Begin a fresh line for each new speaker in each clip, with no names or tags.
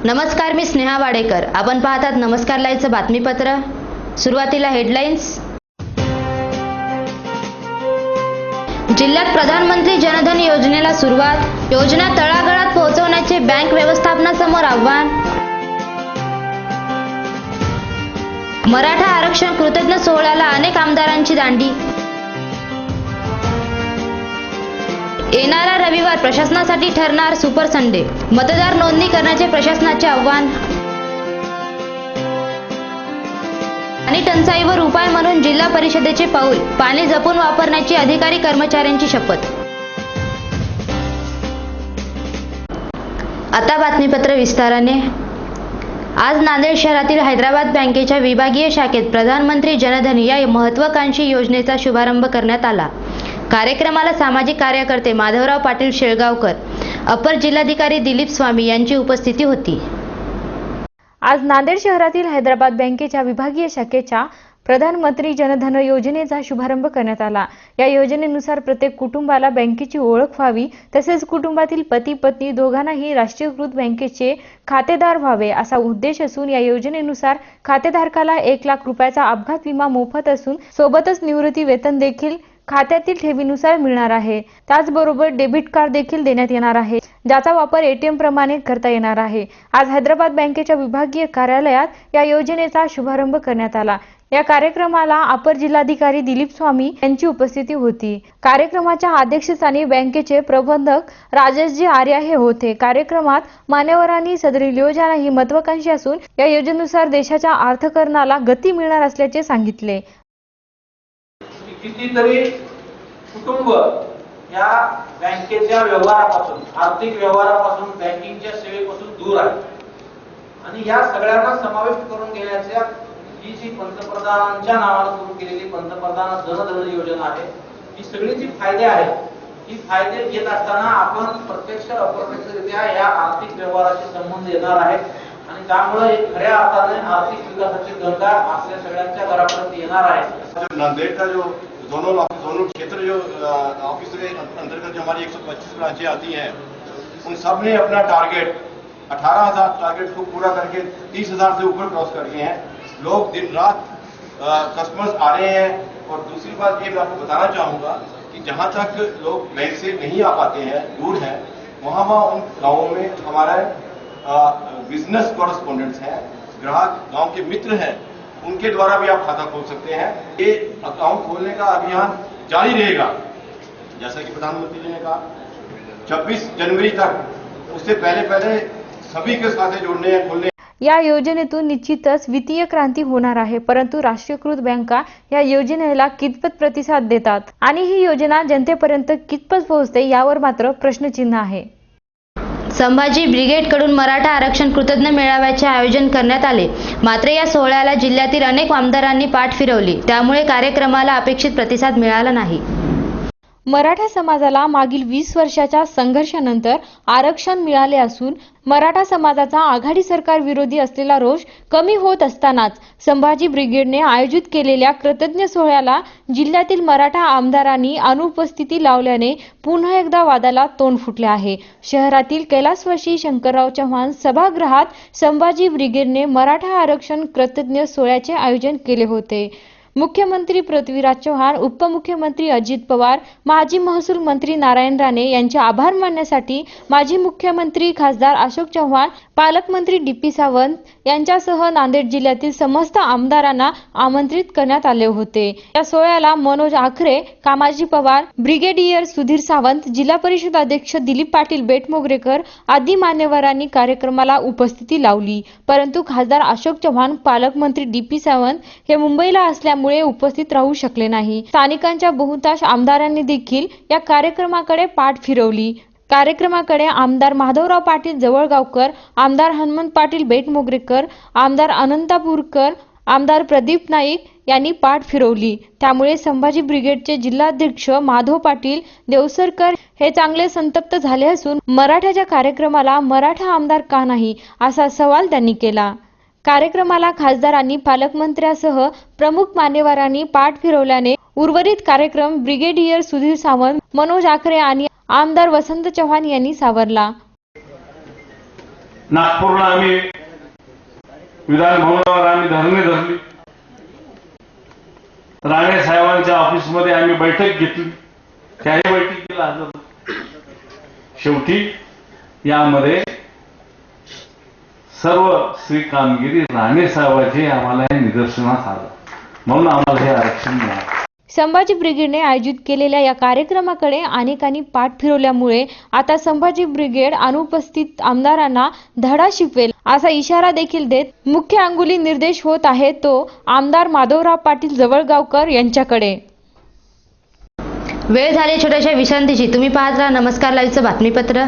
नमस्कार, मी स्नेहा वाडेकर. आपण पाहतात नमस्कार लाईव्हचं बातमीपत्र. सुरुवातीला हेडलाईन्स. जिल्ह्यात प्रधानमंत्री जनधन योजनेला सुरुवात. योजना तळागाळात पोहोचवण्याचे बँक व्यवस्थापनासमोर आव्हान. मराठा आरक्षण कृतज्ञ सोहळ्याला अनेक आमदारांची दांडी. येणारा रविवार प्रशासनासाठी ठरणार सुपर संडे. मतदार नोंदणी करण्याचे प्रशासनाचे आव्हान. पाणी टंचाईवर उपाय म्हणून जिल्हा परिषदेचे पाऊल. पाणी जपून वापरण्याची अधिकारी कर्मचाऱ्यांची शपथ. आता बातमीपत्र विस्ताराने. आज नांदेड शहरातील हैदराबाद बँकेच्या विभागीय शाखेत प्रधानमंत्री जनधन या महत्त्वाकांक्षी योजनेचा शुभारंभ करण्यात आला. कार्यक्रमाला सामाजिक कार्यकर्ते माधवराव पाटील शेळगावकर, अपर जिल्हाधिकारी दिलीप स्वामी यांची उपस्थिती होती.
आज नांदेड शहरातील हैदराबाद बँकेच्या विभागीय शाखेच्या प्रधानमंत्री जनधन योजनेचा शुभारंभ करण्यात आला. या योजनेनुसार प्रत्येक कुटुंबाला बँकेची ओळख व्हावी, तसेच कुटुंबातील पती पत्नी दोघांनाही राष्ट्रीयकृत बँकेचे खातेदार व्हावे असा उद्देश असून या योजनेनुसार खातेधारकाला 1 लाख रुपयाचा अपघात विमा मोफत असून सोबतच निवृत्ती वेतन देखील खात्यातील ठेवीनुसार मिळणार आहे. त्याचबरोबर डेबिट कार्ड देखील देण्यात येणार आहे, ज्याचा वापर एटीएम प्रमाणे करता येणार आहे. आज हैदराबाद बँकेच्या विभागीय कार्यालयात या योजनेचा शुभारंभ करण्यात आला. या कार्यक्रमाला अपर जिल्हाधिकारी दिलीप स्वामी यांची उपस्थिती होती. कार्यक्रमाच्या अध्यक्षस्थानी बँकेचे प्रबंधक राजेशजी आर्या हे होते. कार्यक्रमात मान्यवरांनी सदरील योजना ही महत्त्वाकांक्षी असून या योजनेनुसार देशाच्या अर्थकारणाला गती मिळणार असल्याचे सांगितले.
कितीतरी कुटुंब या बँकेच्या व्यवहारापासून, आर्थिक व्यवहारापासून, बँकिंगच्या सेवेपासून दूर आहे आणि या सगळ्यांना समाविष्ट करून घेण्याच्या ही जी पंतप्रधानांच्या नावाने सुरू केलेली पंतप्रधान जनधन योजना आहे, ही सगळी जी फायदे आहेत, ही फायदे घेत असताना आपण प्रत्यक्ष अप्रत्यक्षरित्या या आर्थिक व्यवहाराशी संबंध येणार आहे आणि त्यामुळे खऱ्या अर्थाने आर्थिक विकासाची गंगा आपल्या सगळ्यांच्या घरापर्यंत येणार आहे.
नांदेड़ का जो जोनल क्षेत्र जो ऑफिस के अंतर्गत जो हमारी 125 ब्रांचें आती हैं, उन सब ने अपना टारगेट 18,000 टारगेट को पूरा करके 30,000 से ऊपर क्रॉस कर गए हैं. लोग दिन रात कस्टमर्स आ रहे हैं. और दूसरी बात ये मैं आपको बताना चाहूँगा कि जहाँ तक लोग बैंक से नहीं आ पाते हैं, दूर हैं, वहाँ उन गाँवों में हमारे बिजनेस कॉरेस्पॉन्डेंट्स हैं, ग्राहक गाँव के मित्र हैं, उनके द्वारा भी आप खाता खोल सकते हैं. ये अकाउंट खोलने का अभियान जारी रहेगा. जैसा कि प्रधानमंत्री जी ने कहा 26 जनवरी तक, उससे पहले सभी के खाते जोड़ने हैं, खोलने.
या योजनेतून निश्चितच वित्तीय क्रांती होणार आहे, परंतु राष्ट्रीयकृत बँका या योजनेला कितपत प्रतिसाद देतात आणि ही योजना जनतेपर्यंत कितपत पोहोचते यावर मात्र प्रश्नचिन्ह आहे.
संभाजी ब्रिगेडकडून मराठा आरक्षण कृतज्ञ मेळाव्याचे आयोजन करण्यात आले. मात्र या सोहळ्याला जिल्ह्यातील अनेक आमदारांनी पाठ फिरवली, त्यामुळे कार्यक्रमाला अपेक्षित प्रतिसाद मिळाला नाही.
मराठा समाजाला मागील 20 वर्षाच्या संघर्षानंतर आरक्षण मिळाले असून मराठा समाजाचा आघाडी सरकार विरोधी असलेला रोष कमी होत असतानाच संभाजी ब्रिगेडने आयोजित केलेल्या कृतज्ञ सोहळ्याला जिल्ह्यातील मराठा आमदारांनी अनुपस्थिती लावल्याने पुन्हा एकदा वादाला तोंड फुटले आहे. शहरातील कैलासवासी शंकरराव चव्हाण सभागृहात संभाजी ब्रिगेडने मराठा आरक्षण कृतज्ञ सोहळ्याचे आयोजन केले होते. मुख्यमंत्री पृथ्वीराज चव्हाण, उपमुख्यमंत्री अजित पवार, माजी महसूल मंत्री नारायण राणे यांचे आभार मानण्यासाठी माजी मुख्यमंत्री खासदार अशोक चव्हाण, पालकमंत्री डी.पी. सावंत यांच्यासह नांदेड जिल्ह्यातील समस्त आमदारांना आमंत्रित करण्यात आले होते. या सोहळ्याला मनोज आखरे, कामाजी पवार, ब्रिगेडियर सुधीर सावंत, जिल्हा परिषद अध्यक्ष दिलीप पाटील बेटमोगरेकर आदी मान्यवरांनी कार्यक्रमाला उपस्थिती लावली. परंतु खासदार अशोक चव्हाण, पालकमंत्री डी.पी. सावंत हे मुंबईला असल्यामुळे उपस्थित राहू शकले नाही. स्थानिकांच्या बहुतांश आमदारांनी देखील या कार्यक्रमाकडे पाठ फिरवली. कार्यक्रमाकडे आमदार माधवराव पाटील जवळगावकर, आमदार हनुमंत पाटील बेटमोगरेकर, आमदार अनंतापूरकर, आमदार प्रदीप नाईक यांनी पाठ फिरवली. त्यामुळे संभाजी ब्रिगेडचे जिल्हाध्यक्ष माधव पाटील देवसरकर हे चांगले संतप्त झाले असून मराठ्याच्या कार्यक्रमाला मराठा आमदार का नाही असा सवाल त्यांनी केला. कार्यक्रमाला खासदारांनी, पालकमंत्र्यांसह प्रमुख मान्यवरांनी पाठ फिरवल्याने उर्वरित कार्यक्रम ब्रिगेडियर सुधीर सावंत, मनोज आखरे आणि आमदार वसंत चव्हाण यांनी सावरला.
नागपूरला आम्ही विधान भवनावर आम्ही धरणे धरली, राणे साहेबांच्या ऑफिसमध्ये आम्ही बैठक घेतली, त्याही बैठकीला हजर होतो. शेवटी यामध्ये सर्व श्री कामगिरी राणे साहेबांची आम्हाला हे निदर्शनास आलं, म्हणून आम्हाला हे आरक्षण मिळालं.
संभाजी ब्रिगेडने आयोजित केलेल्या या कार्यक्रमाकडे अनेकांनी पाठ फिरवल्यामुळे आता संभाजी ब्रिगेड अनुपस्थित आमदारांना धडा शिकवेल असा इशारा देखील देत मुख्य अंगुली निर्देश होत आहे तो आमदार माधवराव पाटील जवळगावकर यांच्याकडे.
वेळ झाली छोट्याशा विश्रांतीची. तुम्ही पाहत राहा नमस्कार लाईव्हचं बातमीपत्र.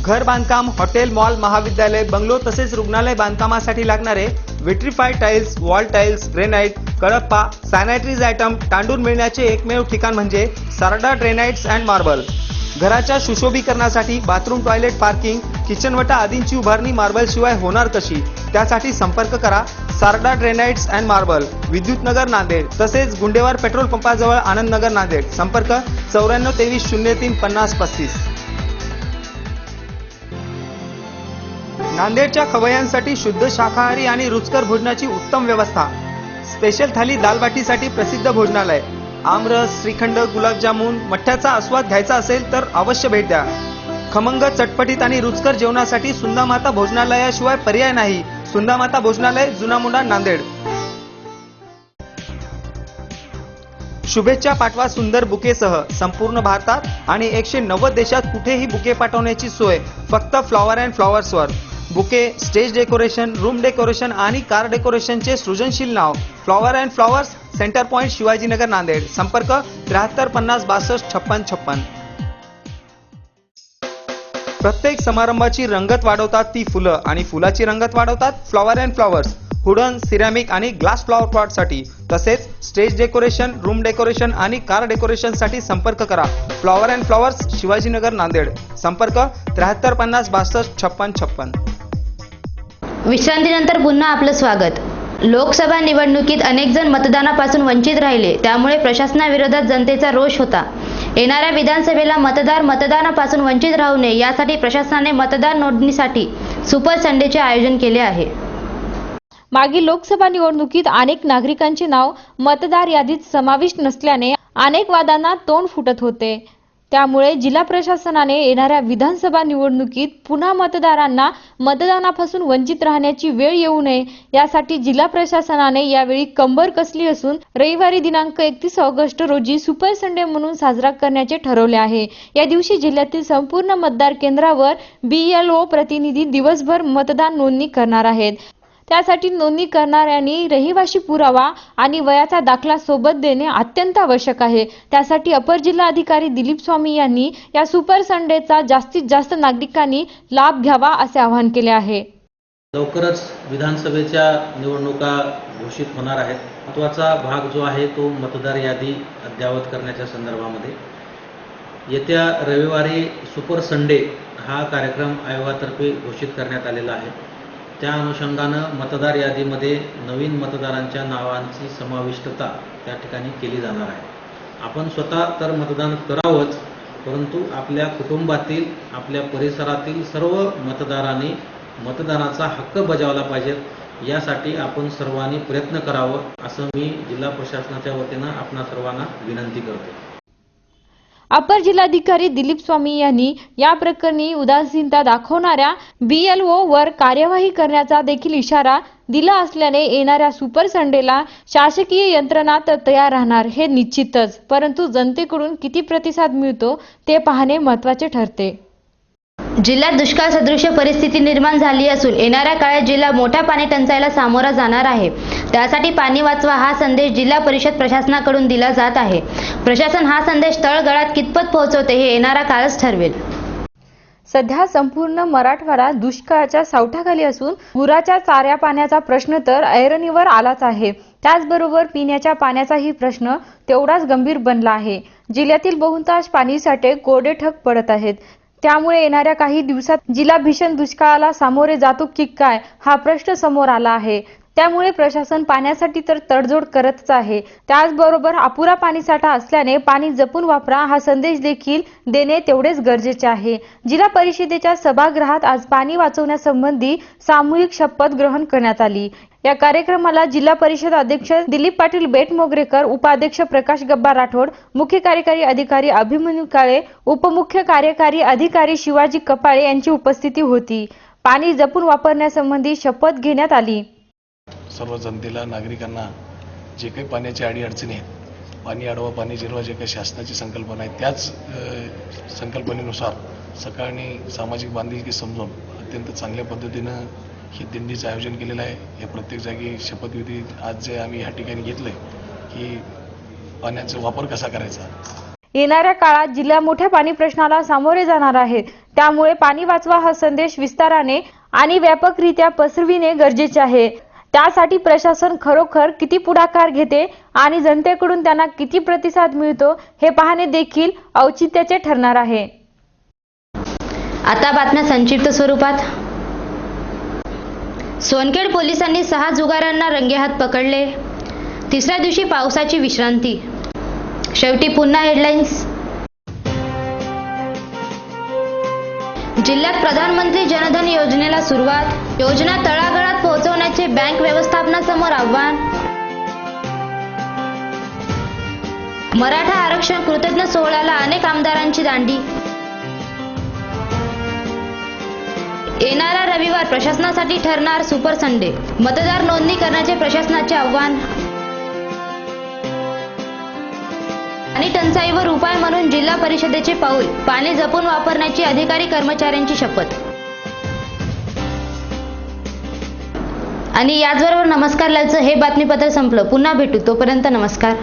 घर बांधकाम, हॉटेल, मॉल, महाविद्यालय, बंगलो तसेच रुग्णालय बांधकामासाठी लागणारे vitrified tiles, wall tiles, granite, Kadappa, sanitaries item तांडून मिळण्याचे एकमेव ठिकाण म्हणजे सारडा ग्रेनाइट्स अँड मार्बल. घराच्या सुशोभीकरणासाठी बाथरूम, टॉयलेट, पार्किंग, किचनवटा आदींची उभारणी मार्बल शिवाय होणार कशी? त्यासाठी संपर्क करा Sarda granites and marble, Vidyutnagar Nanded, तसेच गुंडेवार पेट्रोल पंपाजवळ आनंदनगर नांदेड. संपर्क 9423 03 50 35. नांदेडच्या खवय्यांसाठी शुद्ध शाकाहारी आणि रुचकर भोजनाची उत्तम व्यवस्था. स्पेशल थाली दाल बाटीसाठी प्रसिद्ध भोजनालय. आमरस, श्रीखंड, गुलाबजामुन, मठ्ठ्याचा आस्वाद घ्यायचा असेल तर अवश्य भेट द्या. खमंग, चटपटीत आणि रुचकर जेवणासाठी सुंदामाता भोजनालयाशिवाय पर्याय नाही. सुंदामाता भोजनालय, जुना मोंढा, नांदेड. शुभेच्छा पाठवा सुंदर बुकेसह. संपूर्ण भारतात आणि 190 देशात कुठेही बुके पाठवण्याची सोय फक्त फ्लॉवर अँड फ्लॉवर्सवर. Bouquet, stage decoration, room decoration आणि कार डेकोरेशनचे सृजनशील नाव flower and flowers, centre point, Shivajinagar, Nanded. संपर्क 73 50 62 56 56. प्रत्येक समारंभाची रंगत वाढवतात ती फुलं आणि फुलाची रंगत वाढवतात flower and flowers. Wooden, ceramic आणि ग्लास फ्लॉवर पॉटसाठी तसेच स्टेज डेकोरेशन, रूम डेकोरेशन आणि कार डेकोरेशनसाठी संपर्क करा flower and flowers, Shivajinagar, Nanded. संपर्क 73 50 62 56 56.
विश्रांतीनंतर पुन्हा आपलं स्वागत. लोकसभा निवडणुकीत अनेक जण मतदानापासून वंचित राहिले, त्यामुळे प्रशासनाविरोधात जनतेचा रोष होता. येणाऱ्या विधानसभेला मतदार मतदानापासून वंचित राहू नये यासाठी प्रशासनाने मतदार नोंदणीसाठी सुपर संडेचे आयोजन केले आहे.
मागील लोकसभा निवडणुकीत अनेक नागरिकांचे नाव मतदार यादीत समाविष्ट नसल्याने अनेक वादांना तोंड फुटत होते. त्यामुळे जिल्हा प्रशासनाने येणाऱ्या विधानसभा निवडणुकीत पुन्हा मतदारांना मतदानापासून वंचित राहण्याची वेळ येऊ नये यासाठी जिल्हा प्रशासनाने यावेळी कंबर कसली असून रविवारी दिनांक 31 ऑगस्ट रोजी सुपर संडे म्हणून साजरा करण्याचे ठरवले आहे. या दिवशी जिल्ह्यातील संपूर्ण मतदार केंद्रावर BLO प्रतिनिधी दिवसभर मतदान नोंदणी करणार आहेत. त्यासाठी नोंदणी करणाऱ्यांनी रहिवासी पुरावा आणि वयाचा दाखला सोबत देणे अत्यंत आवश्यक आहे. त्यासाठी अपर जिल्हा अधिकारी दिलीप स्वामी यांनी या सुपर संडेचा जास्तीत जास्त नागरिकांनी लाभ घ्यावा असे आवाहन केले आहे.
लवकरच विधानसभेच्या निवडणुका घोषित होणार आहेत. महत्त्वाचा भाग जो आहे तो मतदार यादी अद्ययावत करण्याच्या संदर्भामध्ये येत्या रविवारी सुपर संडे हा कार्यक्रम आयोगातर्फे घोषित करण्यात आलेला आहे. त्या अनुषंगानं मतदार यादीमध्ये नवीन मतदारांच्या नावांची समाविष्टता त्या ठिकाणी केली जाणार आहे. आपण स्वतः तर मतदान करावंच, परंतु आपल्या कुटुंबातील, आपल्या परिसरातील सर्व मतदारांनी मतदानाचा हक्क बजावला पाहिजे. यासाठी आपण सर्वांनी प्रयत्न करावं असं मी जिल्हा प्रशासनाच्या वतीनं आपणा सर्वांना विनंती करतो.
अपर जिल्हाधिकारी दिलीप स्वामी यांनी या प्रकरणी उदासीनता दाखवणाऱ्या BLO वर कार्यवाही करण्याचा देखील इशारा दिला असल्याने येणाऱ्या सुपर संडेला शासकीय यंत्रणा तर तयार राहणार हे निश्चितच, परंतु जनतेकडून किती प्रतिसाद मिळतो ते पाहणे महत्त्वाचे ठरते.
जिल्ह्यात दुष्काळ सदृश परिस्थिती निर्माण झाली असून येणाऱ्या काळात जिल्हा मोठ्या पाणी टंचाईला सामोरा जाणार आहे. त्यासाठी पाणी वाचवा हा संदेश जिल्हा परिषद प्रशासनाकडून दिला जात आहे. प्रशासन हा संदेश तळगळात कितपत पोहोचवते हे येणारा काळच ठरवेल.
सध्या संपूर्ण मराठवाडा दुष्काळाच्या सावटाखाली असून गुराच्या चाऱ्या पाण्याचा प्रश्न तर ऐरणीवर आलाच आहे. त्याचबरोबर पिण्याच्या पाण्याचाही प्रश्न तेवढाच गंभीर बनला आहे. जिल्ह्यातील बहुतांश पाणीसाठे कोरडे ठक पडत आहेत. त्यामुळे येणाऱ्या काही दिवसात जिल्हा भीषण दुष्काळाला सामोरे जातो की काय हा प्रश्न समोर आला आहे. त्यामुळे प्रशासन पाण्यासाठी तर तडजोड करतच आहे. त्याचबरोबर अपुरा पाणीसाठा असल्याने पाणी जपून वापरा हा संदेश देखील देणे तेवढेच गरजेचे आहे. जिल्हा परिषदेच्या सभागृहात आज पाणी वाचवण्यासंबंधी सामूहिक शपथ ग्रहण करण्यात आली. या कार्यक्रमाला जिल्हा परिषद अध्यक्ष दिलीप पाटील बेटमोगरेकर, उपाध्यक्ष प्रकाश गब्बा राठोड, मुख्य कार्यकारी अधिकारी अभिमन्यू काळे, उपमुख्य कार्यकारी अधिकारी शिवाजी कपाळे यांची उपस्थिती होती. पाणी जपून वापरण्यासंबंधी शपथ घेण्यात आली.
सर्व जनतेला, नागरिकांना जे काही पाण्याची अडीअडचणी आहेत, पाणी अडवा पाणी जिरवा, जे काही शासनाची संकल्पना आहे त्याच संकल्पनेनुसार सकाळी सामाजिक बांधिलकी समजून अत्यंत चांगल्या पद्धतीनं ही दिंडीचं आयोजन केलेलं आहे. हे प्रत्येक जागी शपथविधी आज जे आम्ही ह्या ठिकाणी घेतलंय की पाण्याचा वापर कसा करायचा.
येणाऱ्या काळात जिल्हा मोठ्या पाणी प्रश्नाला सामोरे जाणार आहे. त्यामुळे पाणी वाचवा हा संदेश विस्ताराने आणि व्यापकरित्या पसरविणे गरजेचे आहे. त्यासाठी प्रशासन खरोखर किती पुढाकार घेते आणि जनतेकडून त्यांना किती प्रतिसाद मिळतो हे पाहणे देखील औचित्याचे ठरणार आहे.
आता बातम्या संक्षिप्त स्वरूपात. सोनखेड पोलिसांनी 6 जुगारांना रंगेहात पकडले. तिसऱ्या दिवशी पावसाची विश्रांती. शेवटी पुन्हा हेडलाईन्स. जिल्ह्यात प्रधानमंत्री जनधन योजनेला सुरुवात. योजना तळागाळात पोहोचवण्याचे बँक व्यवस्थापनासमोर आव्हान. मराठा आरक्षण कृतज्ञ सोहळ्याला अनेक आमदारांची दांडी. येणारा रविवार प्रशासनासाठी ठरणार सुपर संडे. मतदार नोंदणी करण्याचे प्रशासनाचे आव्हान. पाणी टंचाईवर उपाय म्हणून जिल्हा परिषदेचे पाऊल. पाणी जपून वापरण्याची अधिकारी कर्मचाऱ्यांची शपथ. आणि याचबरोबर नमस्कार लाईव्हचं हे बातमीपत्र संपलं. पुन्हा भेटू. तोपर्यंत नमस्कार.